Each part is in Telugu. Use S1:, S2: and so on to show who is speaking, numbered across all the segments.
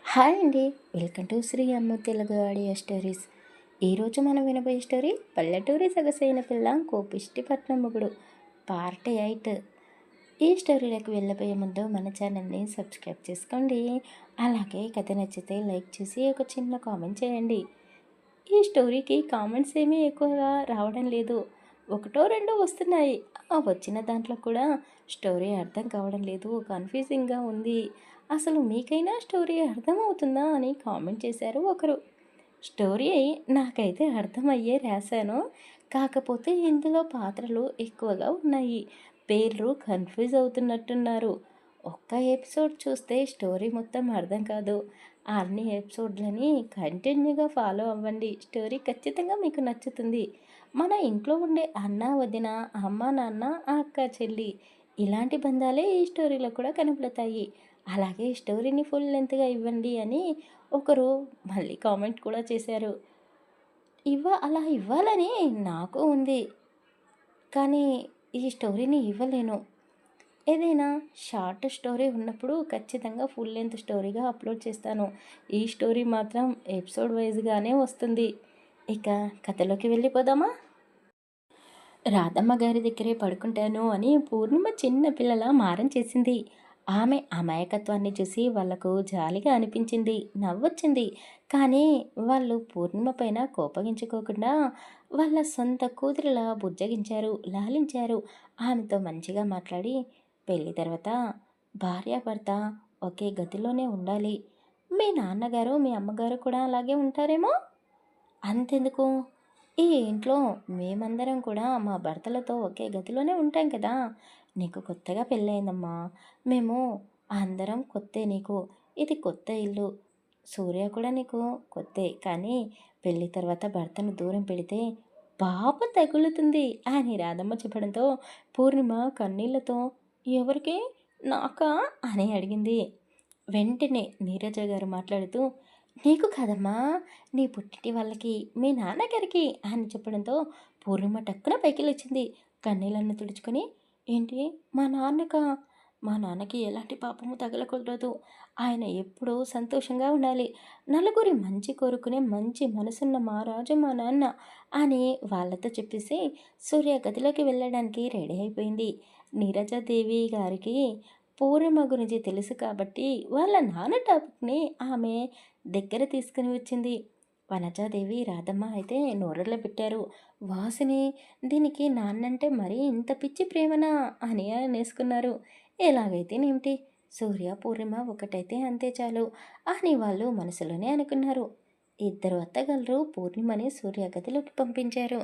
S1: హాయ్ అండి. వెల్కమ్ టు శ్రీ అమ్మ తెలుగు ఆడియో స్టోరీస్. ఈరోజు మనం వినబోయే స్టోరీ పల్లెటూరి సొగసైన పిల్ల కోపిష్టి పట్నం మొగుడు పార్ట్ 8. ఈ స్టోరీలోకి వెళ్ళబోయే ముందు మన ఛానల్ని సబ్స్క్రైబ్ చేసుకోండి. అలాగే కథ నచ్చితే లైక్ చేసి ఒక చిన్న కామెంట్ చేయండి. ఈ స్టోరీకి కామెంట్స్ ఏమీ ఎక్కువగా రావడం లేదు, ఒకటో రెండో వస్తున్నాయి. ఆ వచ్చిన దాంట్లో కూడా స్టోరీ అర్థం కావడం లేదు, కన్ఫ్యూజింగ్గా ఉంది. అసలు మీకైనా స్టోరీ అర్థమవుతుందా అని కామెంట్ చేశారు ఒకరు. స్టోరీ నాకైతే అర్థమయ్యే రాశాను, కాకపోతే ఇందులో పాత్రలు ఎక్కువగా ఉన్నాయి, పేర్లు కన్ఫ్యూజ్ అవుతున్నట్టున్నారు. ఒక్క ఎపిసోడ్ చూస్తే స్టోరీ మొత్తం అర్థం కాదు. అన్ని ఎపిసోడ్లని కంటిన్యూగా ఫాలో అవ్వండి, స్టోరీ ఖచ్చితంగా మీకు నచ్చుతుంది. మన ఇంట్లో ఉండే అన్న వదిన, అమ్మ నాన్న, అక్క చెల్లి, ఇలాంటి బంధాలే ఈ స్టోరీలో కూడా కనపడతాయి. అలాగే స్టోరీని ఫుల్ లెంత్గా ఇవ్వండి అని ఒకరు మళ్ళీ కామెంట్ కూడా చేశారు. అలా ఇవ్వాలని నాకు ఉంది, కానీ ఈ స్టోరీని ఇవ్వలేను. ఏదైనా షార్ట్ స్టోరీ ఉన్నప్పుడు ఖచ్చితంగా ఫుల్ లెంత్ స్టోరీగా అప్లోడ్ చేస్తాను. ఈ స్టోరీ మాత్రం ఎపిసోడ్ వైజ్గానే వస్తుంది. ఇక కథలోకి వెళ్ళిపోదామా? రాధమ్మ గారి దగ్గరే పడుకుంటాను అని పూర్ణిమ చిన్న పిల్లల మారం చేసింది. ఆమె అమాయకత్వాన్ని చూసి వాళ్లకు జాలిగా అనిపించింది, నవ్వొచ్చింది. కానీ వాళ్ళు పూర్ణిమ పైన కోపగించుకోకుండా వాళ్ళ సొంత కూతురిలా బుజ్జగించారు, లాలించారు. ఆమెతో మంచిగా మాట్లాడి, పెళ్లి తర్వాత భార్యాభర్త ఒకే గదిలోనే ఉండాలి, మీ నాన్నగారు మీ అమ్మగారు కూడా అలాగే ఉంటారేమో, అంతెందుకు, ఈ ఇంట్లో మేమందరం కూడా మా భర్తలతో ఒకే గదిలోనే ఉంటాం కదా. నీకు కొత్తగా పెళ్ళయిందమ్మా, మేము అందరం కొత్తే నీకు, ఇది కొత్త ఇల్లు. సూర్య కూడా నీకు కొత్తే, కానీ పెళ్ళి తర్వాత భర్తను దూరం పెడితే పాపం తగులుతుంది అని రాధమ్మ చెప్పడంతో పూర్ణిమ కన్నీళ్లతో, ఎవరికి, నాకా అని అడిగింది. వెంటనే నీరజ గారు మాట్లాడుతూ, నీకు కదమ్మా, నీ పుట్టింటి వాళ్ళకి, మీ నాన్నగారికి అని చెప్పడంతో పూర్ణిమ టక్కున పైకి లేచింది. కన్నీళ్ళನ್ನು తుడుచుకొని, ఏంటి, మా నాన్నక, మా నాన్నకి ఎలాంటి పాపము తగలకూడదు, ఆయన ఎప్పుడూ సంతోషంగా ఉండాలి, నలుగురి మంచి కోరుకునే మంచి మనసున్న మా రాజు మా నాన్న అని వాళ్ళతో చెప్పేసి సూర్య గదిలోకి వెళ్ళడానికి రెడీ అయిపోయింది. నీరజాదేవి గారికి పూర్ణిమ గురించి తెలుసు కాబట్టి వాళ్ళ నాన్న టాపిక్ని ఆమె దగ్గర తీసుకుని వచ్చింది. వనజాదేవి రాధమ్మ అయితే నోరలో పెట్టారు. వాసిని, దీనికి నాన్నంటే మరీ ఇంత పిచ్చి ప్రేమనా అని అనేసుకున్నారు. ఎలాగైతేనేమిటి, సూర్య పూర్ణిమ ఒకటైతే అంతే చాలు అని వాళ్ళు మనసులోనే అనుకున్నారు. ఇద్దరు అత్తగారు పూర్ణిమని సూర్య గదిలోకి పంపించారు.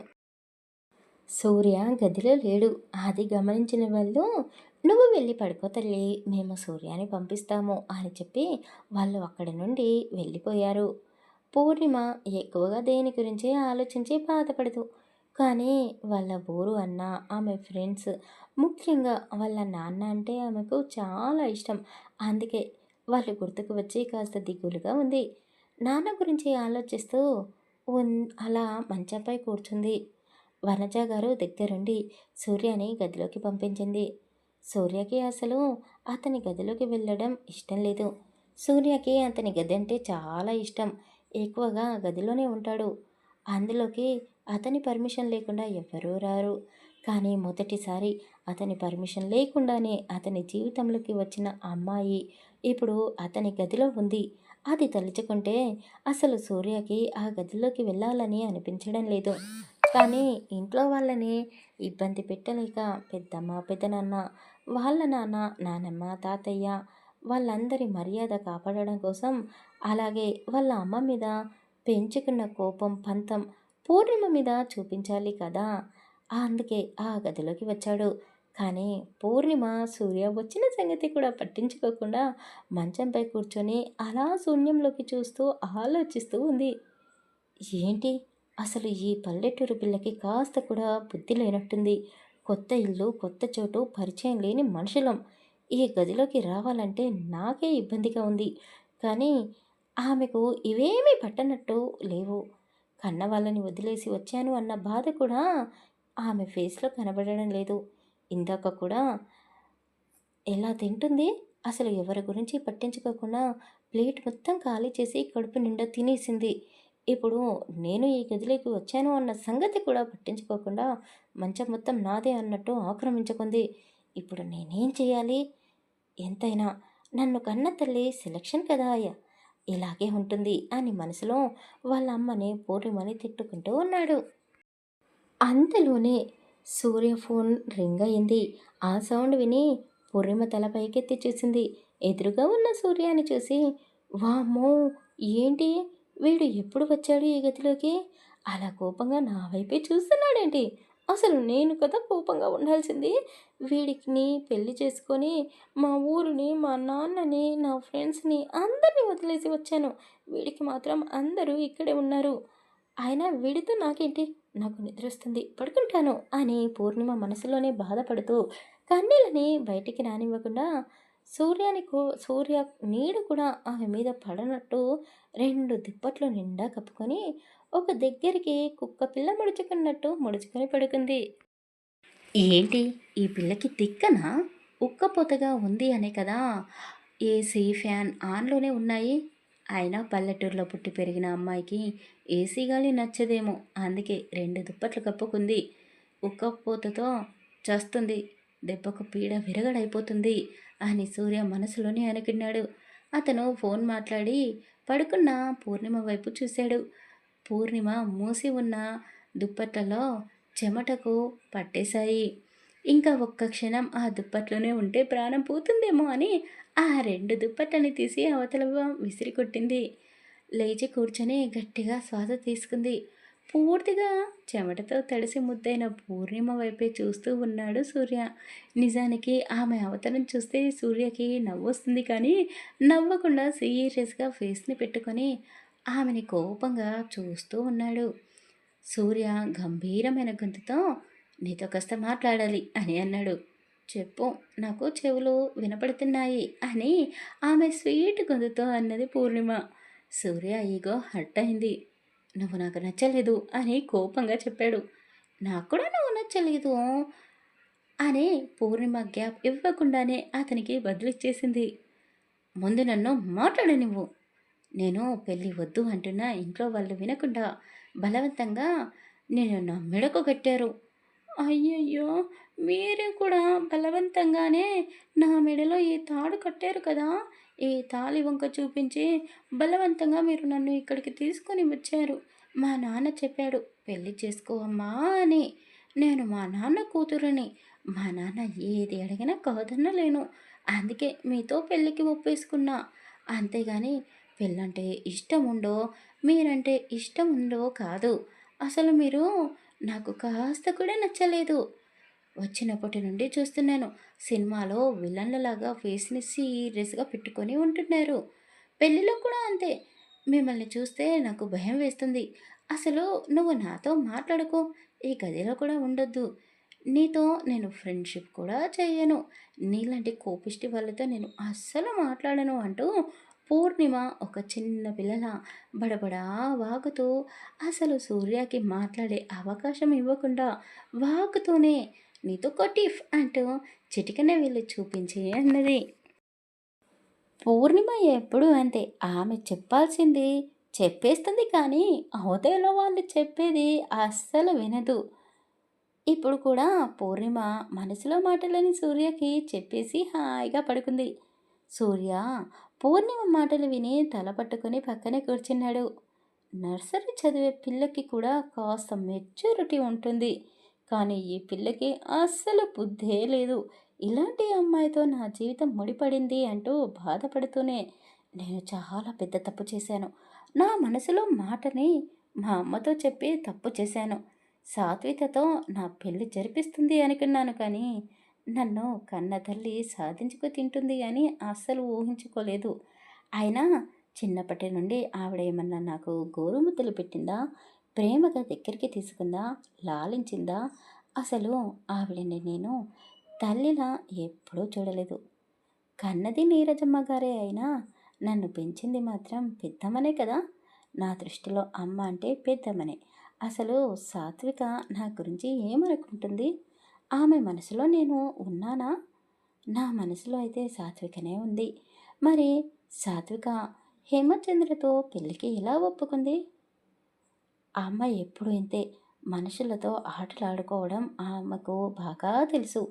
S1: సూర్య గదిలో లేడు. అది గమనించిన వాళ్ళు, నువ్వు వెళ్ళి పడుకో తల్లి, మేము సూర్యాని పంపిస్తాము అని చెప్పి వాళ్ళు అక్కడి నుండి వెళ్ళిపోయారు. పూర్ణిమ ఎక్కువగా దేని గురించి ఆలోచించి బాధపడదు, కానీ వాళ్ళ బోరు అన్న, ఆమె ఫ్రెండ్స్, ముఖ్యంగా వాళ్ళ నాన్న అంటే ఆమెకు చాలా ఇష్టం. అందుకే వాళ్ళు గుర్తుకు వచ్చి కాస్త దిగులుగా ఉంది. నాన్న గురించి ఆలోచిస్తూ అలా మంచంపై కూర్చుంది. వనజ గారు దగ్గరుండి సూర్యని గదిలోకి పంపించింది. సూర్యకి అసలు అతని గదిలోకి వెళ్ళడం ఇష్టం లేదు. సూర్యకి అతని గది అంటే చాలా ఇష్టం, ఎక్కువగా గదిలోనే ఉంటాడు. అందులోకి అతని పర్మిషన్ లేకుండా ఎవ్వరూ రారు. కానీ మొదటిసారి అతని పర్మిషన్ లేకుండానే అతని జీవితంలోకి వచ్చిన అమ్మాయి ఇప్పుడు అతని గదిలో ఉంది. అది తలుచుకుంటే అసలు సూర్యకి ఆ గదిలోకి వెళ్ళాలని అనిపించడం లేదు. కానీ ఇంట్లో వాళ్ళని ఇబ్బంది పెట్టలేక పెద్దమ్మ, పెద్దనాన్న, వాళ్ళ నాన్న, నానమ్మ, తాతయ్య, వాళ్ళందరి మర్యాద కాపాడడం కోసం, అలాగే వాళ్ళ అమ్మ మీద పెంచుకున్న కోపం, పంతం పూర్ణిమ మీద చూపించాలి కదా, అందుకే ఆ గదిలోకి వచ్చాడు. కానీ పూర్ణిమ సూర్య వచ్చిన సంగతి కూడా పట్టించుకోకుండా మంచంపై కూర్చొని అలా శూన్యంలోకి చూస్తూ ఆలోచిస్తూ ఉంది. ఏంటి, అసలు ఈ పల్లెటూరు పిల్లకి కాస్త కూడా బుద్ధి లేనట్టుంది. కొత్త ఇల్లు, కొత్త చోటు, పరిచయం లేని మనుషులం. ఈ గదిలోకి రావాలంటే నాకే ఇబ్బందిగా ఉంది. కానీ ఆమెకు ఇవేమీ పట్టనట్టు లేవు. కన్న వాళ్ళని వదిలేసి వచ్చాను అన్న బాధ కూడా ఆమె ఫేస్లో కనబడడం లేదు. ఇందాక కూడా ఎలా తింటుంది, అసలు ఎవరి గురించి పట్టించుకోకుండా ప్లేట్ మొత్తం ఖాళీ చేసి కడుపు నిండా తినేసింది. ఇప్పుడు నేను ఈ గదిలోకి వచ్చాను అన్న సంగతి కూడా పట్టించుకోకుండా మంచం మొత్తం నాదే అన్నట్టు ఆక్రమించుకుంది. ఇప్పుడు నేనేం చేయాలి? ఎంతైనా నన్ను కన్న తల్లి సెలక్షన్ కదా అయ్యా! ఇలాగే ఉంటుంది అని మనసులో వాళ్ళ అమ్మని పూర్ణిమని తిట్టుకుంటూ ఉన్నాడు. అంతలోనే సూర్య ఫోన్ రింగ్ అయింది. ఆ సౌండ్ విని పూర్ణిమ తల పైకెత్తి చూసింది. ఎదురుగా ఉన్న సూర్యాని చూసి, వామ్మో! ఏంటి వీడు ఎప్పుడు వచ్చాడు ఈ గదిలోకి? అలా కోపంగా నా వైపే చూస్తున్నాడేంటి? అసలు నేను కదా కోపంగా ఉండాల్సింది. వీడికిని పెళ్లి చేసుకొని మా ఊరిని, మా నాన్నని, నా ఫ్రెండ్స్‌ని అందరిని వదిలేసి వచ్చాను. వీడికి మాత్రం అందరూ ఇక్కడే ఉన్నారు. అయినా వీడితో నాకేంటి? నాకు నిద్రొస్తుంది పడుకుంటాను అని పూర్ణిమ మనసులోనే బాధపడుతూ కన్నీళ్ళని బయటికి రానివ్వకుండా సూర్య నీడ కూడా ఆమె మీద పడనట్టు 2 దుప్పట్లు నిండా కప్పుకొని ఒక దగ్గరికి కుక్క పిల్ల ముడుచుకున్నట్టు ముడుచుకొని పడుకుంది. ఏంటి ఈ పిల్లకి తిక్కనా? ఉక్కపోతగా ఉంది అనే కదా ఏసీ, ఫ్యాన్ ఆన్‌లోనే ఉన్నాయి. అయినా పల్లెటూరులో పుట్టి పెరిగిన అమ్మాయికి ఏసీ గాలి నచ్చదేమో. అందుకే 2 దుప్పట్లు కప్పుకుంది. ఉక్కపోతతో చస్తుంది. దెబ్బకు పీడ విరగడైపోతుంది అని సూర్య మనసులోనే అనుకున్నాడు. అతను ఫోన్ మాట్లాడి పడుకున్న పూర్ణిమ వైపు చూశాడు. పూర్ణిమ మూసి ఉన్న దుప్పట్లలో చెమటకు పట్టేశాయి. ఇంకా ఒక్క క్షణం ఆ దుప్పట్లోనే ఉంటే ప్రాణం పోతుందేమో అని ఆ 2 దుప్పట్లని తీసి అవతల విసిరి కొట్టింది. లేచి కూర్చొని గట్టిగా శ్వాస తీసుకుంది. పూర్తిగా చెమటతో తడిసి ముద్దైన పూర్ణిమ వైపే చూస్తూ ఉన్నాడు సూర్య. నిజానికి ఆమె అవతరం చూస్తే సూర్యకి నవ్వొస్తుంది కానీ నవ్వకుండా సీరియస్‌గా ఫేస్‌ని పెట్టుకొని ఆమెని కోపంగా చూస్తూ ఉన్నాడు. సూర్య గంభీరమైన గొంతుతో నీతో కాస్త మాట్లాడాలి అని అన్నాడు. చెప్పు, నాకు చెవులు వినపడుతున్నాయి అని ఆమె స్వీట్ గొంతుతో అన్నది పూర్ణిమ. సూర్య ఈగో హర్ట్ అయింది. నువ్వు నాకు నచ్చలేదు అని కోపంగా చెప్పాడు. నాకు కూడా నువ్వు నచ్చలేదు అని పూర్ణిమ గ్యాప్ ఇవ్వకుండానే అతనికి బదులిచ్చేసింది. ముందు నన్ను మాట్లాడనివ్వు. నేను పెళ్ళి వద్దు అంటున్నా ఇంట్లో వాళ్ళు వినకుండా బలవంతంగా నేను నా మెడకు కట్టారు. అయ్యయ్యో! మీరు కూడా బలవంతంగానే నా మెడలో ఈ తాడు కట్టారు కదా! ఈ తాళి వంక చూపించి బలవంతంగా మీరు నన్ను ఇక్కడికి తీసుకొని వచ్చారు. మా నాన్న చెప్పాడు, "పెళ్లి చేసుకో అమ్మా" అని. నేను మా నాన్న కూతురిని. మా నాన్న ఏది అడిగినా కాదనలేను. అందుకే మీతో పెళ్ళికి ఒప్పేసుకున్నా. అంతేగాని పెళ్ళంటే ఇష్టం ఉండో, మీరంటే ఇష్టం ఉందో కాదు. అసలు మీరు నాకు కాస్త కూడా నచ్చలేదు. వచ్చినప్పటి నుండి చూస్తున్నాను. సినిమాలో విలన్లలాగా ఫేస్‌ని సీరియస్‌గా పెట్టుకొని ఉంటున్నారు. పెళ్ళిలో కూడా అంతే. మిమ్మల్ని చూస్తే నాకు భయం వేస్తుంది. అసలు నువ్వు నాతో మాట్లాడకు. ఈ గదిలో కూడా ఉండొద్దు. నీతో నేను ఫ్రెండ్‌షిప్ కూడా చెయ్యను. నీలాంటి కోపిష్టి వాళ్ళతో నేను అస్సలు మాట్లాడను అంటూ పూర్ణిమ ఒక చిన్న పిల్లలా బడబడా వాగుతూ అసలు సూర్యకి మాట్లాడే అవకాశం ఇవ్వకుండా వాగుతూనే నీతో కొటీఫ్ అంటూ చిటికెన వేలు చూపించి అన్నది. పూర్ణిమ ఎప్పుడూ అంతే. ఆమె చెప్పాల్సింది చెప్పేస్తుంది కానీ అవతల వాళ్ళు చెప్పేది అస్సలు వినదు. ఇప్పుడు కూడా పూర్ణిమ మనసులో మాటలని సూర్యకి చెప్పేసి హాయిగా పడుకుంది. సూర్య పూర్ణిమ మాటలు విని తల పట్టుకొని పక్కనే కూర్చున్నాడు. నర్సరీ చదివే పిల్లకి కూడా కాస్త మెచ్యూరిటీ ఉంటుంది. కానీ ఈ పిల్లకి అస్సలు బుద్ధే లేదు. ఇలాంటి అమ్మాయితో నా జీవితం ముడిపడింది అంటూ బాధపడుతూనే నేను చాలా పెద్ద తప్పు చేశాను. నా మనసులో మాటని మా అమ్మతో చెప్పి తప్పు చేశాను. సాత్వికతో నా పెళ్లి జరిపిస్తుంది అనుకున్నాను కానీ నన్ను కన్న తల్లి సాధించుకు తింటుంది అని అస్సలు ఊహించుకోలేదు. అయినా చిన్నప్పటి నుండి ఆవిడ ఏమన్నా నాకు గోరుముద్దలు పెట్టిందా? ప్రేమగా దగ్గరికి తీసుకుందా? లాలించిందా? అసలు ఆవిడని నేను తల్లిలా ఎప్పుడూ చూడలేదు. కన్నది నీరజమ్మ గారే అయినా నన్ను పెంచింది మాత్రం పెద్దమ్మనే కదా! నా దృష్టిలో అమ్మ అంటే పెద్దమ్మనే. అసలు సాత్విక నా గురించి ఏమనుకుంటుంది? ఆమె మనసులో నేను ఉన్నానా? నా మనసులో అయితే సాత్వికనే ఉంది. మరి సాత్విక హేమచంద్రతో పెళ్ళికి ఎలా ఒప్పుకుంది? ఆ అమ్మాయి ఎప్పుడు ఇంతే. మనుషులతో ఆటలాడుకోవడం ఆమెకు బాగా తెలుసు.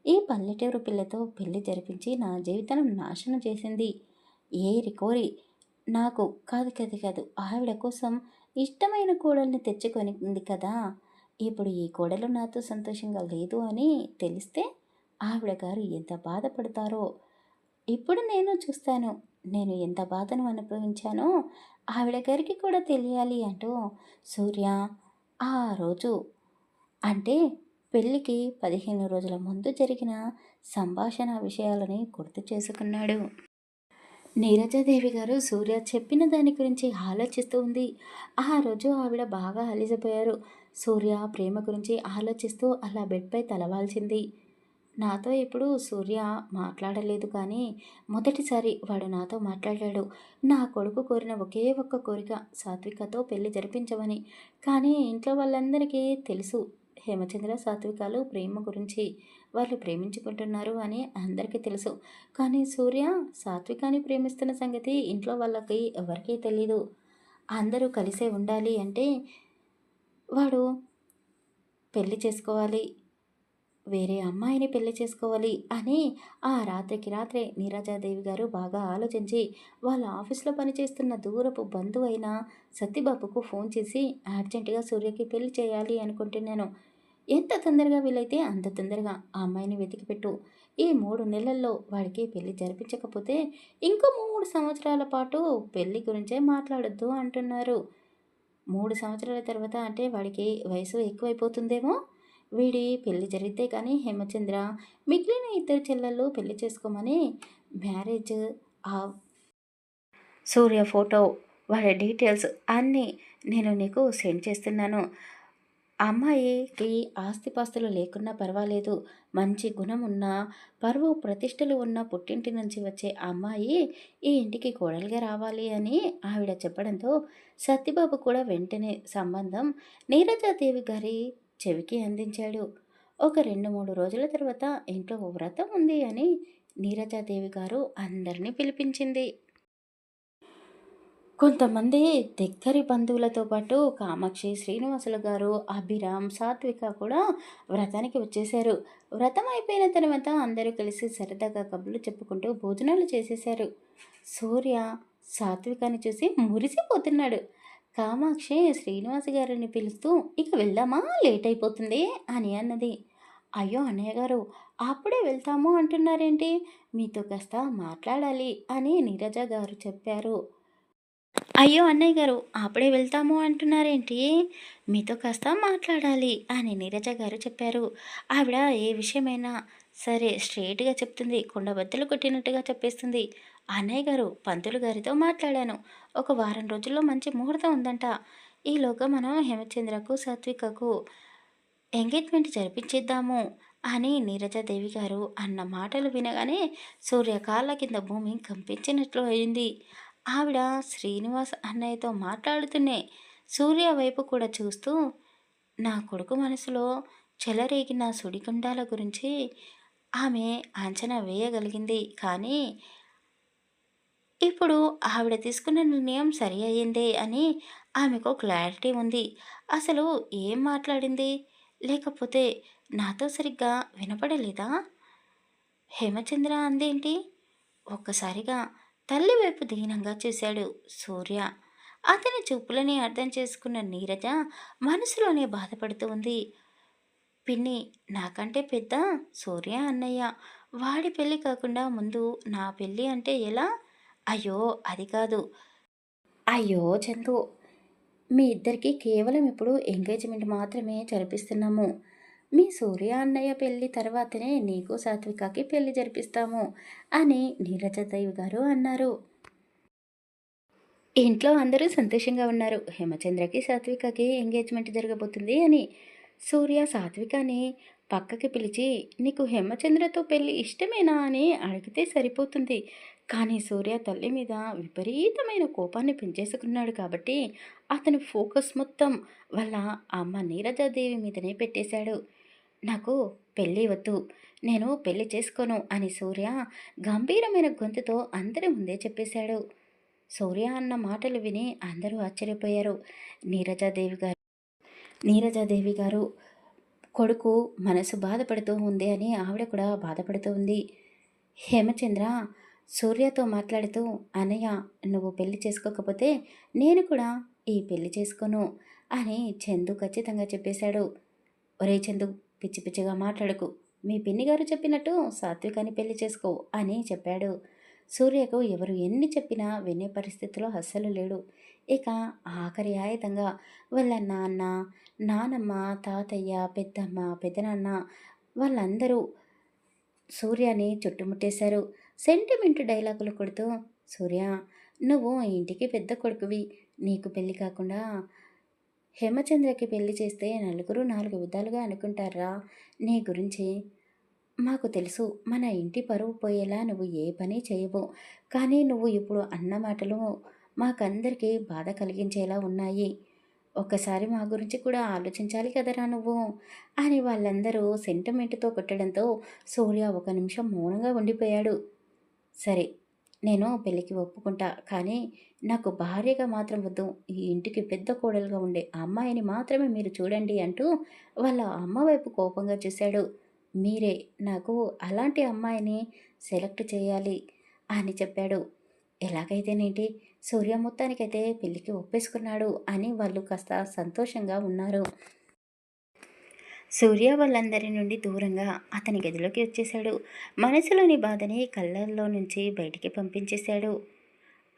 S1: ఈ పల్లెటూరు పిల్లతో పెళ్లి జరిపించి నా జీవితం నాశనం చేసింది. ఏరి కోరి నాకు కాదు ఆవిడ కోసం ఇష్టమైన కోడల్ని తెచ్చుకొనింది కదా! ఇప్పుడు ఈ కోడలు నాతో సంతోషంగా లేదు అని తెలిస్తే ఆవిడ గారు ఎంత బాధపడతారో! ఇప్పుడు నేను చూస్తాను. నేను ఎంత బాధను అనుభవించానో ఆవిడ గారికి కూడా తెలియాలి అంటూ సూర్య ఆ రోజు అంటే పెళ్ళికి 15 రోజుల ముందు జరిగిన సంభాషణ విషయాలని గుర్తు చేసుకున్నాడు. నీరజాదేవి గారు సూర్య చెప్పిన దాని గురించి ఆలోచిస్తూ ఉంది. ఆ రోజు ఆవిడ బాగా అలిసిపోయారు. సూర్య ప్రేమ గురించి ఆలోచిస్తూ అలా బెడ్‌పై తలవాల్చింది. నాతో ఇప్పుడు సూర్య మాట్లాడలేదు కానీ, మొదటిసారి వాడు నాతో మాట్లాడాడు. నా కొడుకు కోరిన ఒకే ఒక్క కోరిక సాత్వికతో పెళ్లి జరిపించమని. కానీ ఇంట్లో వాళ్ళందరికీ తెలుసు హేమచంద్ర, సాత్వికాలు ప్రేమ గురించి. వాళ్ళు ప్రేమించుకుంటున్నారు అని అందరికీ తెలుసు. కానీ సూర్య సాత్వికాని ప్రేమిస్తున్న సంగతి ఇంట్లో వాళ్ళకి ఎవరికీ తెలీదు. అందరూ కలిసే ఉండాలి అంటే వాడు పెళ్లి చేసుకోవాలి. వేరే అమ్మాయిని పెళ్లి చేసుకోవాలి అని ఆ రాత్రికి రాత్రే నీరజాదేవి గారు బాగా ఆలోచించి వాళ్ళ ఆఫీస్లో పనిచేస్తున్న దూరపు బంధువైన సత్యబాబుకు ఫోన్ చేసి అర్జెంటుగా సూర్యకి పెళ్లి చేయాలి అనుకుంటున్నాను. ఎంత తొందరగా వీలైతే అంత తొందరగా ఆ అమ్మాయిని వెతికిపెట్టు. ఈ 3 నెలల్లో వాడికి పెళ్లి జరిపించకపోతే ఇంకో 3 సంవత్సరాల పాటు పెళ్లి గురించే మాట్లాడొద్దు అంటున్నారు. 3 సంవత్సరాల తర్వాత అంటే వాడికి వయసు ఎక్కువైపోతుందేమో. వీడి పెళ్లి జరిగితే కానీ హేమచంద్ర మిగిలిన ఇద్దరు చెల్లెళ్ళు పెళ్లి చేసుకోమని మ్యారేజ్ ఆ సూర్య ఫోటో వాడి డీటెయిల్స్ అన్నీ నేను నీకు సెండ్ చేస్తున్నాను. అమ్మాయికి ఆస్తిపాస్తులు లేకున్నా పర్వాలేదు. మంచి గుణం ఉన్న, పరువు ప్రతిష్టలు ఉన్న పుట్టింటి నుంచి వచ్చే అమ్మాయి ఈ ఇంటికి కోడలుగా రావాలి అని ఆవిడ చెప్పడంతో సత్యబాబు కూడా వెంటనే సంబంధం నీరజాదేవి గారి చెవికి అందించాడు. ఒక 2-3 రోజుల తర్వాత ఇంట్లో వ్రతం ఉంది అని నీరజాదేవి గారు అందరినీ పిలిపించింది. కొంతమంది దగ్గరి బంధువులతో పాటు కామాక్షి, శ్రీనివాసులు గారు, అభిరామ్, సాత్విక కూడా వ్రతానికి వచ్చేశారు. వ్రతం అయిపోయిన తర్వాత అందరూ కలిసి సరదాగా కబుర్లు చెప్పుకుంటూ భోజనాలు చేసేశారు. సూర్య సాత్వికాన్ని చూసి మురిసిపోతున్నాడు. కామాక్షి శ్రీనివాస్ గారిని పిలుస్తూ ఇక వెళ్దామా, లేట్ అయిపోతుంది అని అన్నది. అయ్యో అన్నయ్య గారు, అప్పుడే వెళ్తాము అంటున్నారేంటి? మీతో కాస్త మాట్లాడాలి అని నీరజ గారు చెప్పారు. అయ్యో అన్నయ్య గారు, అప్పుడే వెళ్తాము అంటున్నారేంటి? మీతో కాస్త మాట్లాడాలి అని నీరజ గారు చెప్పారు. ఆవిడ ఏ విషయమైనా సరే స్ట్రెయిట్‌గా చెప్తుంది. కుండబద్దలు కొట్టినట్టుగా చెప్పేస్తుంది. అన్నయ్య గారు, పంతులు గారితో మాట్లాడాను. ఒక వారం రోజుల్లో మంచి ముహూర్తం ఉందంట. ఈలోగా మనం హేమచంద్రకు, సాత్వికకు ఎంగేజ్మెంట్ జరిపించేద్దాము అని నీరజాదేవి గారు అన్న మాటలు వినగానే సూర్య కాళ్ళ కింద భూమి కంపించినట్లు అయింది. ఆవిడ శ్రీనివాస్ అన్నయ్యతో మాట్లాడుతూనే సూర్య వైపు కూడా చూస్తూ నా కొడుకు మనసులో చెలరేగిన సుడిగుండాల గురించి ఆమె అంచనా వేయగలిగింది. కానీ ఇప్పుడు ఆవిడ తీసుకున్న నిర్ణయం సరి అయ్యిందే అని ఆమెకు క్లారిటీ ఉంది. అసలు ఏం మాట్లాడింది? లేకపోతే నాతో సరిగ్గా వినపడలేదా? హేమచంద్ర అందేంటి? ఒక్కసారిగా తల్లి వైపు దీనంగా చూశాడు సూర్య. అతని చూపులని అర్థం చేసుకున్న నీరజ మనసులోనే బాధపడుతూ ఉంది. పిన్ని, నాకంటే పెద్ద సూర్య అన్నయ్య. వాడి పెళ్ళి కాకుండా ముందు నా పెళ్ళి అంటే ఎలా? అయ్యో అది కాదు. అయ్యో చందు, మీ ఇద్దరికి కేవలం ఇప్పుడు ఎంగేజ్మెంట్ మాత్రమే జరిపిస్తున్నాము. మీ సూర్య అన్నయ్య పెళ్లి తర్వాతనే నీకు సాత్వికకి పెళ్లి జరిపిస్తాము అని నీరజదేవి గారు అన్నారు. ఇంట్లో అందరూ సంతోషంగా ఉన్నారు. హేమచంద్రకి సాత్వికకి ఎంగేజ్మెంట్ జరగబోతుంది అని. సూర్య సాత్వికని పక్కకి పిలిచి నీకు హేమచంద్రతో పెళ్ళి ఇష్టమేనా అని అడిగితే సరిపోతుంది. కానీ సూర్య తల్లి మీద విపరీతమైన కోపాన్ని పెంచేసుకున్నాడు కాబట్టి అతని ఫోకస్ మొత్తం వాళ్ళ అమ్మ నీరజాదేవి మీదనే పెట్టేశాడు. నాకు పెళ్ళి వద్దు, నేను పెళ్లి చేసుకోను అని సూర్య గంభీరమైన గొంతుతో అందరి ముందే చెప్పేశాడు. సూర్య అన్న మాటలు విని అందరూ ఆశ్చర్యపోయారు. నీరజాదేవి గారు నీరజాదేవి గారు కొడుకు మనసు బాధపడుతూ ఉంది అని ఆవిడ కూడా బాధపడుతూ ఉంది. హేమచంద్ర సూర్యతో మాట్లాడుతూ, అన్నయ్య నువ్వు పెళ్లి చేసుకోకపోతే నేను కూడా ఈ పెళ్లి చేసుకోను అని చందు ఖచ్చితంగా చెప్పేశాడు. ఒరే చందు, పిచ్చి పిచ్చిగా మాట్లాడకు, మీ పిన్ని గారు చెప్పినట్టు సాత్వికాన్ని పెళ్లి చేసుకో అని చెప్పాడు. సూర్యకు ఎవరు ఎన్ని చెప్పినా వినే పరిస్థితిలో అస్సలు లేడు. ఇక ఆఖరి ఆయుధంగా వాళ్ళ నాన్న, నానమ్మ, తాతయ్య, పెద్దమ్మ, పెదనాన్న వాళ్ళందరూ సూర్యని చుట్టుముట్టేశారు. సెంటిమెంట్ డైలాగులు కొడుతూ, సూర్య నువ్వు ఇంటికి పెద్ద కొడుకువి, నీకు పెళ్లి కాకుండా హేమచంద్రకి పెళ్లి చేస్తే నలుగురు నాలుగు విధాలుగా అనుకుంటారా నీ గురించి. మాకు తెలుసు మన ఇంటి పరువు పోయేలా నువ్వు ఏ పని చేయవు. కానీ నువ్వు ఇప్పుడు అన్న మాటలు మాకందరికీ బాధ కలిగించేలా ఉన్నాయి. ఒక్కసారి మా గురించి కూడా ఆలోచించాలి కదరా నువ్వు అని వాళ్ళందరూ సెంటిమెంట్తో కొట్టడంతో సూర్య ఒక నిమిషం మౌనంగా ఉండిపోయాడు. సరే, నేను పెళ్ళికి ఒప్పుకుంటా, కానీ నాకు భార్యగా మాత్రం వద్దు. ఈ ఇంటికి పెద్ద కోడలుగా ఉండే ఆ అమ్మాయిని మాత్రమే మీరు చూడండి అంటూ వాళ్ళ అమ్మ వైపు కోపంగా చూశాడు. మీరే నాకు అలాంటి అమ్మాయిని సెలెక్ట్ చేయాలి అని చెప్పాడు. ఎలాగైతేనేంటి, సూర్య మొత్తానికైతే పెళ్ళికి ఒప్పేసుకున్నాడు అని వాళ్ళు కాస్త సంతోషంగా ఉన్నారు. సూర్య వాళ్ళందరి నుండి దూరంగా అతని గదిలోకి వచ్చేశాడు. మనసులోని బాధని కళ్ళల్లో నుంచి బయటికి పంపించేశాడు.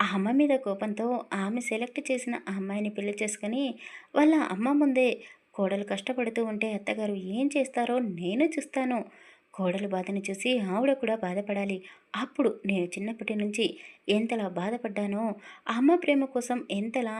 S1: ఆ అమ్మ మీద కోపంతో ఆమె సెలెక్ట్ చేసిన ఆ అమ్మాయిని పెళ్లి చేసుకుని వాళ్ళ అమ్మ ముందే కోడలు కష్టపడుతూ ఉంటే అత్తగారు ఏం చేస్తారో నేను చూస్తాను. కోడలు బాధని చూసి ఆవిడ కూడా బాధపడాలి. అప్పుడు నేను చిన్నప్పటి నుంచి ఎంతలా బాధపడ్డానో, ఆ అమ్మ ప్రేమ కోసం ఎంతలా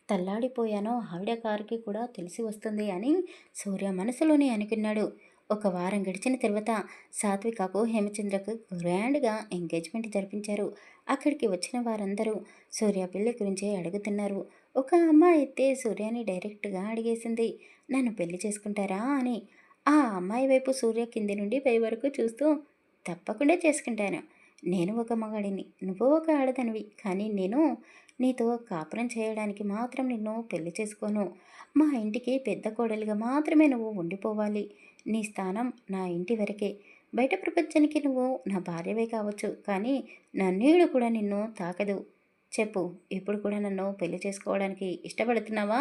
S1: తల్లాడిపోయానో ఆవిడ గారికి కూడా తెలిసి వస్తుంది అని సూర్య మనసులోనే అనుకున్నాడు. ఒక వారం గడిచిన తర్వాత సాత్వికకు హేమచంద్రకు గ్రాండ్గా ఎంగేజ్మెంట్ జరిపించారు. అక్కడికి వచ్చిన వారందరూ సూర్య పెళ్లి గురించి అడుగుతున్నారు. ఒక అమ్మాయి అయితే సూర్యని డైరెక్ట్గా అడిగేసింది, నన్ను పెళ్లి చేసుకుంటారా అని. ఆ అమ్మాయి వైపు సూర్య కింది నుండి పై వరకు చూస్తూ, తప్పకుండా చేసుకుంటాను. నేను ఒక మగాడిని, నువ్వు ఒక ఆడదనివి, కానీ నేను నీతో కాపురం చేయడానికి మాత్రం నిన్ను పెళ్లి చేసుకోను. మా ఇంటికి పెద్ద కోడలిగా మాత్రమే నువ్వు ఉండిపోవాలి. నీ స్థానం నా ఇంటి వరకే. బయట ప్రపంచానికి నువ్వు నా భార్యవే కావచ్చు, కానీ నా నీడు కూడా నిన్ను తాకదు. చెప్పు, ఇప్పుడు కూడా నన్ను పెళ్లి చేసుకోవడానికి ఇష్టపడుతున్నావా?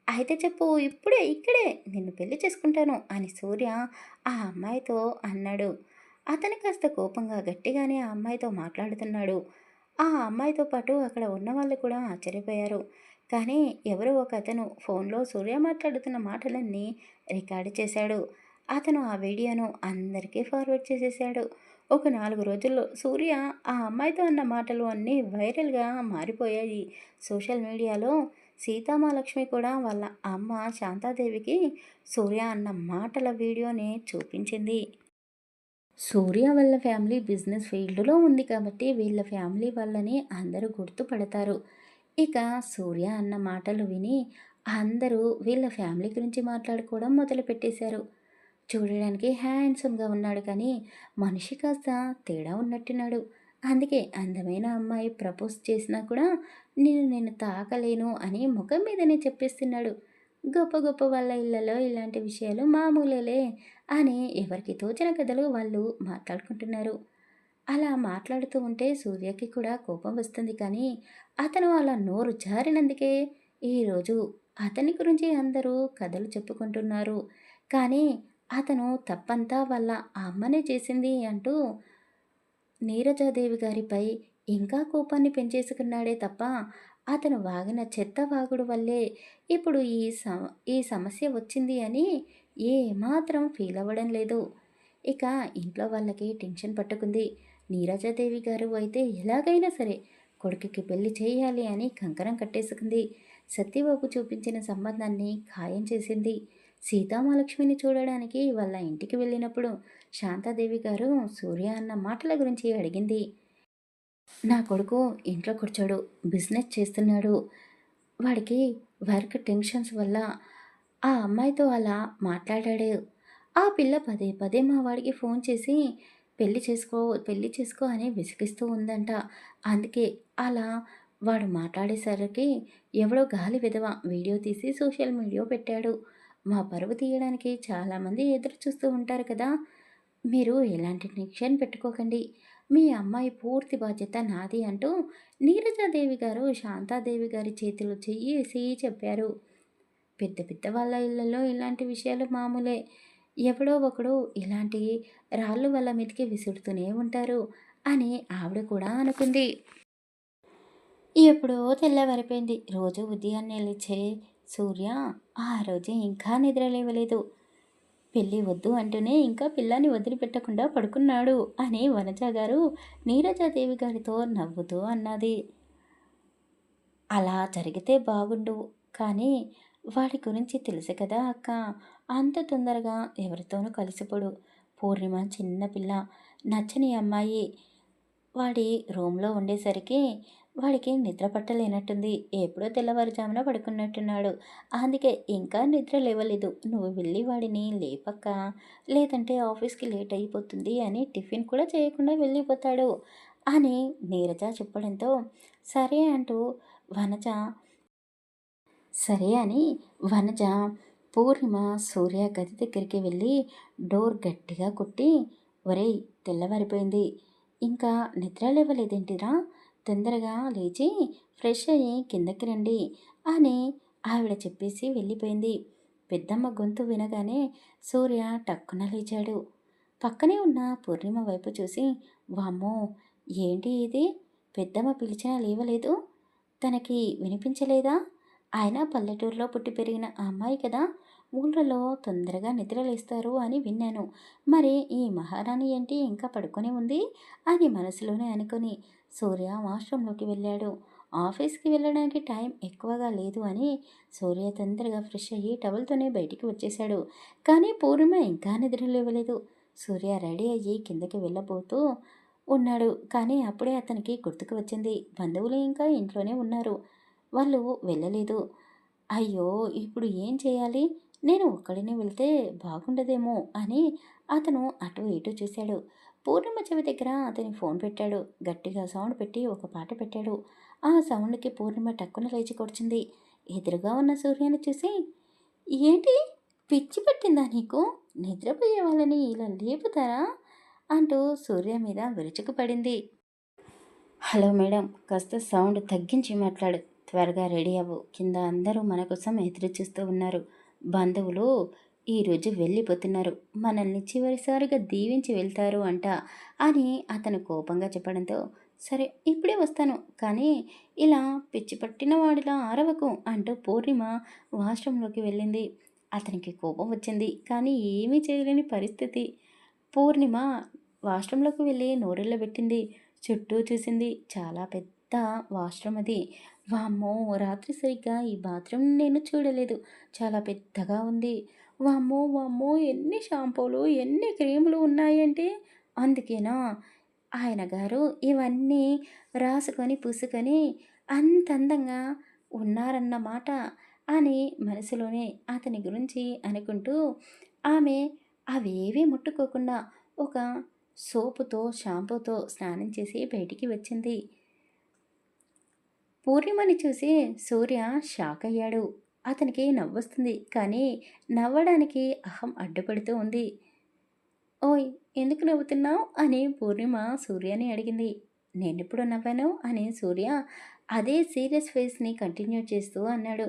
S1: అయితే చెప్పు, ఇప్పుడే ఇక్కడే నిన్ను పెళ్లి చేసుకుంటాను అని సూర్య ఆ అమ్మాయితో అన్నాడు. అతను కాస్త కోపంగా గట్టిగానే ఆ అమ్మాయితో మాట్లాడుతున్నాడు. ఆ అమ్మాయితో పాటు అక్కడ ఉన్నవాళ్ళు కూడా ఆశ్చర్యపోయారు. కానీ ఎవరో ఒక అతను ఫోన్లో సూర్య మాట్లాడుతున్న మాటలన్నీ రికార్డు చేశాడు. అతను ఆ వీడియోను అందరికీ ఫార్వర్డ్ చేసేసాడు. ఒక 4 రోజుల్లో సూర్య ఆ అమ్మాయితో అన్న మాటలు అన్నీ వైరల్గా మారిపోయాయి సోషల్ మీడియాలో. సీతామహాలక్ష్మి కూడా వాళ్ళ అమ్మ శాంతాదేవికి సూర్య అన్న మాటల వీడియోని చూపించింది. సూర్య వాళ్ళ ఫ్యామిలీ బిజినెస్ ఫీల్డ్లో ఉంది కాబట్టి వీళ్ళ ఫ్యామిలీ వాళ్ళని అందరూ గుర్తుపడతారు. ఇక సూర్య అన్న మాటలు విని అందరూ వీళ్ళ ఫ్యామిలీ గురించి మాట్లాడుకోవడం మొదలుపెట్టేశారు. చూడడానికి హ్యాండ్సమ్‌గా ఉన్నాడు కానీ మనిషి కాస్త తేడా ఉన్నట్టున్నాడు. అందుకే అందమైన అమ్మాయి ప్రపోజ్ చేసినా కూడా నేను తాకలేను అని ముఖం మీదనే చెప్పేస్తున్నాడు. గొప్ప గొప్ప వాళ్ళ ఇళ్ళలో ఇలాంటి విషయాలు మామూలేలే అని ఎవరికి తోచిన కథలు వాళ్ళు మాట్లాడుకుంటున్నారు. అలా మాట్లాడుతూ ఉంటే సూర్యకి కూడా కోపం వస్తుంది కానీ అతను అలా నోరు జారినందుకే ఈరోజు అతని గురించి అందరూ కథలు చెప్పుకుంటున్నారు. కానీ అతను తప్పంతా వాళ్ళ అమ్మనే చేసింది అంటూ నీరజాదేవి గారిపై ఇంకా కోపాన్ని పెంచేసుకున్నాడే తప్ప అతను వాగిన చెత్త వాగుడు వల్లే ఇప్పుడు ఈ సమస్య వచ్చింది అని ఏమాత్రం ఫీల్ అవ్వడం లేదు. ఇక ఇంట్లో వాళ్ళకి టెన్షన్ పట్టుకుంది. నీరజాదేవి గారు అయితే ఎలాగైనా సరే కొడుకుకి పెళ్లి చేయాలి అని కంకణం కట్టేసుకుంది. సత్యబాబు చూపించిన సంబంధాన్ని ఖాయం చేసింది. సీతామహాలక్ష్మిని చూడడానికి వాళ్ళ ఇంటికి వెళ్ళినప్పుడు శాంతాదేవి గారు సూర్య అన్న మాటల గురించి అడిగింది. నా కొడుకు ఇంట్లో కూర్చోడు, బిజినెస్ చేస్తున్నాడు. వాడికి వర్క్ టెన్షన్స్ వల్ల ఆ అమ్మాయితో అలా మాట్లాడాడు. ఆ పిల్ల పదే పదే మా వాడికి ఫోన్ చేసి పెళ్లి చేసుకో పెళ్లి చేసుకో అని విసిగిస్తూ ఉందంట. అందుకే అలా వాడు మాట్లాడేసరికి ఎవడో గాలి విధవ వీడియో తీసి సోషల్ మీడియా పెట్టాడు. మా పరువు తీయడానికి చాలామంది ఎదురు చూస్తూ ఉంటారు కదా! మీరు ఎలాంటి టెన్షన్ పెట్టుకోకండి. మీ అమ్మాయి పూర్తి బాధ్యత నాది అంటూ నీరజాదేవి గారు శాంతాదేవి గారి చేతిలో చెయ్యేసి చెప్పారు. పెద్ద పెద్ద వాళ్ళ ఇళ్ళలో ఇలాంటి విషయాలు మామూలే. ఎవడో ఒకడు ఇలాంటి రాళ్ళు వాళ్ళ మీదకి విసురుతూనే ఉంటారు అని ఆవిడ కూడా అనుకుంది. ఎప్పుడో తెల్లవారిపోయింది. రోజు ఉదయాన్నే లేచే సూర్య ఆ రోజు ఇంకా నిద్ర లేవలేదు. పెళ్ళి వద్దు అంటూనే ఇంకా పిల్లాన్ని వదిలిపెట్టకుండా పడుకున్నాడు అని వనజ గారు నీరజాదేవి గారితో నవ్వుతూ అన్నది. అలా జరిగితే బాగుండు. కానీ వాడి గురించి తెలుసు కదా అక్క. అంత తొందరగా ఎవరితోనూ కలిసిపోడు. పూర్ణిమ చిన్న పిల్ల. నచ్చని అమ్మాయి. వాడి రూమ్‌లో ఉండేసరికి వాడికి నిద్ర పట్టలేనట్టుంది. ఎప్పుడో తెల్లవారుజామున పడుకున్నట్టున్నాడు. అందుకే ఇంకా నిద్ర లేవలేదు. నువ్వు వెళ్ళి వాడిని లేపక్క. లేదంటే ఆఫీస్‌కి లేట్ అయిపోతుంది అని టిఫిన్ కూడా చేయకుండా వెళ్ళిపోతాడు అని నీరజ చెప్పడంతో సరే అంటూ వనజ సరే అని వనజ పూర్ణిమ సూర్య గది దగ్గరికి వెళ్ళి డోర్ గట్టిగా కొట్టి, ఒరేయ్ తెల్లవారిపోయింది. ఇంకా నిద్ర లేవలేదేంటిరా? తొందరగా లేచి ఫ్రెష్ అయ్యి కిందకి రండి అని ఆవిడ చెప్పేసి వెళ్ళిపోయింది. పెద్దమ్మ గొంతు వినగానే సూర్య టక్కున లేచాడు. పక్కనే ఉన్న పూర్ణిమ వైపు చూసి, వామ్మో ఏంటి ఇది? పెద్దమ్మ పిలిచినా లేవలేదు. తనకి వినిపించలేదా? అయినా పల్లెటూరులో పుట్టి పెరిగిన ఆ అమ్మాయి కదా! ఊళ్ళలో తొందరగా నిద్రలేస్తారు అని విన్నాను. మరి ఈ మహారాణి ఏంటి ఇంకా పడుకొని ఉంది? అని మనసులోనే అనుకుని సూర్య వాష్‌రూమ్‌లోకి వెళ్ళాడు. ఆఫీస్‌కి వెళ్ళడానికి టైం ఎక్కువగా లేదు అని సూర్య తొందరగా ఫ్రెష్ అయ్యి టవల్‌తోనే బయటికి వచ్చేశాడు. కానీ పూర్ణిమ ఇంకా నిద్ర లేవలేదు. సూర్య రెడీ అయ్యి కిందకి వెళ్ళబోతూ ఉన్నాడు. కానీ అప్పుడే అతనికి గుర్తుకు వచ్చింది. బంధువులు ఇంకా ఇంట్లోనే ఉన్నారు. వాళ్ళు వెళ్ళలేదు. అయ్యో! ఇప్పుడు ఏం చేయాలి? నేను ఒక్కడినే వెళ్తే బాగుండదేమో అని అతను అటు ఇటు చూశాడు. పూర్ణిమ చెవి దగ్గర అతని ఫోన్ పెట్టాడు. గట్టిగా సౌండ్ పెట్టి ఒక పాట పెట్టాడు. ఆ సౌండ్‌కి పూర్ణిమ టక్కున లేచి కూర్చుంది. ఎదురుగా ఉన్న సూర్యని చూసి, ఏంటి పిచ్చి పట్టిందా నీకు? నిద్రపోయే వాళ్ళని ఇలా లేపుతారా? అంటూ సూర్య మీద విరుచుకుపడింది. హలో మేడం, కాస్త సౌండ్ తగ్గించి మాట్లాడు. త్వరగా రెడీ అవ్వు. కింద అందరూ మన కోసం ఎదురు చూస్తూ ఉన్నారు. బంధువులు ఈరోజు వెళ్ళిపోతున్నారు. మనల్ని చివరిసారిగా దీవించి వెళ్తారు అంట అని అతను కోపంగా చెప్పడంతో, సరే ఇప్పుడే వస్తాను. కానీ ఇలా పిచ్చి పట్టిన వాడిలా అరవకు అంటూ పూర్ణిమ వాష్రూమ్లోకి వెళ్ళింది. అతనికి కోపం వచ్చింది. కానీ ఏమీ చేయలేని పరిస్థితి. పూర్ణిమ వాష్రూమ్లోకి వెళ్ళి నోరెళ్ళబెట్టింది. చుట్టూ చూసింది. చాలా పెద్ద వాష్‌రూమ్ అది. వామ్మో! రాత్రి సరిగ్గా ఈ బాత్రూమ్ నేను చూడలేదు. చాలా పెద్దగా ఉంది. వామ్మో! వామ్మో! ఎన్ని షాంపూలు, ఎన్ని క్రీములు ఉన్నాయంటే అందుకేనా ఆయన గారు ఇవన్నీ రాసుకొని, పూసుకొని అంత అందంగా ఉన్నారన్నమాట అని మనసులోనే అతని గురించి అనుకుంటూ ఆమె అవేవీ ముట్టుకోకుండా ఒక సోపుతో, షాంపూతో స్నానం చేసి బయటికి వచ్చింది. పూర్ణిమని చూసి సూర్య షాకయ్యాడు. అతనికి నవ్వొస్తుంది. కానీ నవ్వడానికి అహం అడ్డుపడుతూ ఉంది. ఓయ్! ఎందుకు నవ్వుతున్నావు? అని పూర్ణిమ సూర్యని అడిగింది. నేనెప్పుడు నవ్వాను? అని సూర్య అదే సీరియస్ ఫేస్‌ని కంటిన్యూ చేస్తూ అన్నాడు.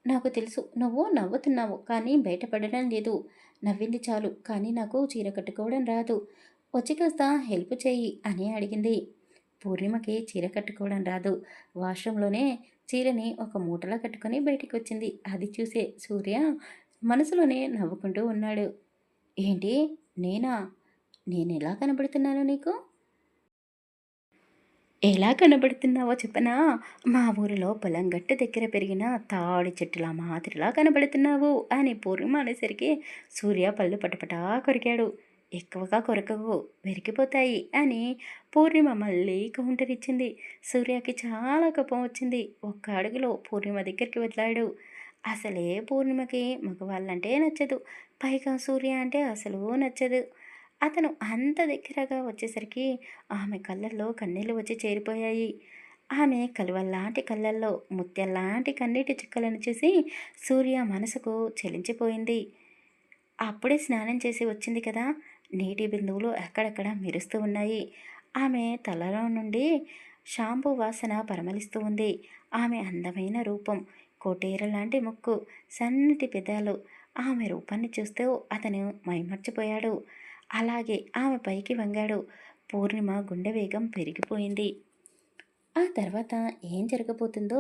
S1: నాకు తెలుసు నువ్వు నవ్వుతున్నావు. కానీ బయటపడడం లేదు. నవ్వింది చాలు. కానీ నాకు చీర కట్టుకోవడం రాదు. వచ్చి కాస్త హెల్ప్ చెయ్యి అని అడిగింది. పూర్ణిమకి చీర కట్టుకోవడం రాదు. వాష్‌రూమ్‌లోనే చీరని ఒక మూటలో కట్టుకొని బయటికొచ్చింది. అది చూసే సూర్య మనసులోనే నవ్వుకుంటూ ఉన్నాడు. ఏంటి? నేనా? నేనెలా కనబడుతున్నాను నీకు? ఎలా కనబడుతున్నావో చెప్పనా? మా ఊరిలో పొలం గట్టు దగ్గర పెరిగిన తాడి చెట్టులా మాదిరిలా కనబడుతున్నావు అని పూర్ణిమ అనేసరికి సూర్య పళ్ళు పటపటా కొరికాడు. ఎక్కువగా కొరకవు, విరిగిపోతాయి అని పూర్ణిమ మళ్ళీ కౌంటర్ ఇచ్చింది. సూర్యకి చాలా కోపం వచ్చింది. ఒక్క అడుగులో పూర్ణిమ దగ్గరికి వదిలాడు. అసలే పూర్ణిమకి మగవాళ్ళంటే నచ్చదు. పైగా సూర్య అంటే అసలు నచ్చదు. అతను అంత దగ్గరగా వచ్చేసరికి ఆమె కళ్ళల్లో కన్నీళ్ళు వచ్చి చేరిపోయాయి. ఆమె కలువల్లాంటి కళ్ళల్లో ముత్యాల్లాంటి కన్నీటి చుక్కలను చూసి సూర్య మనసుకు చెలించిపోయింది. అప్పుడే స్నానం చేసి వచ్చింది కదా! నీటి బిందువులు అక్కడక్కడ మెరుస్తూ ఉన్నాయి. ఆమె తలలో నుండి షాంపూ వాసన పరిమళిస్తూ ఉంది. ఆమె అందమైన రూపం, కోటేరు లాంటి ముక్కు, సన్నటి పెదాలు. ఆమె రూపాన్ని చూస్తూ అతను మైమర్చిపోయాడు. అలాగే ఆమె పైకి వంగాడు. పూర్ణిమ గుండె వేగం పెరిగిపోయింది. ఆ తర్వాత ఏం జరగబోతుందో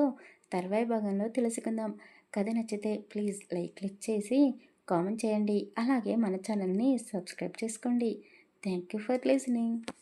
S1: తర్వాయి భాగంలో తెలుసుకుందాం. కథ నచ్చితే ప్లీజ్ క్లిక్ చేసి కామెంట్ చేయండి. అలాగే మన ఛానల్ని సబ్స్క్రైబ్ చేసుకోండి. Thank you for listening.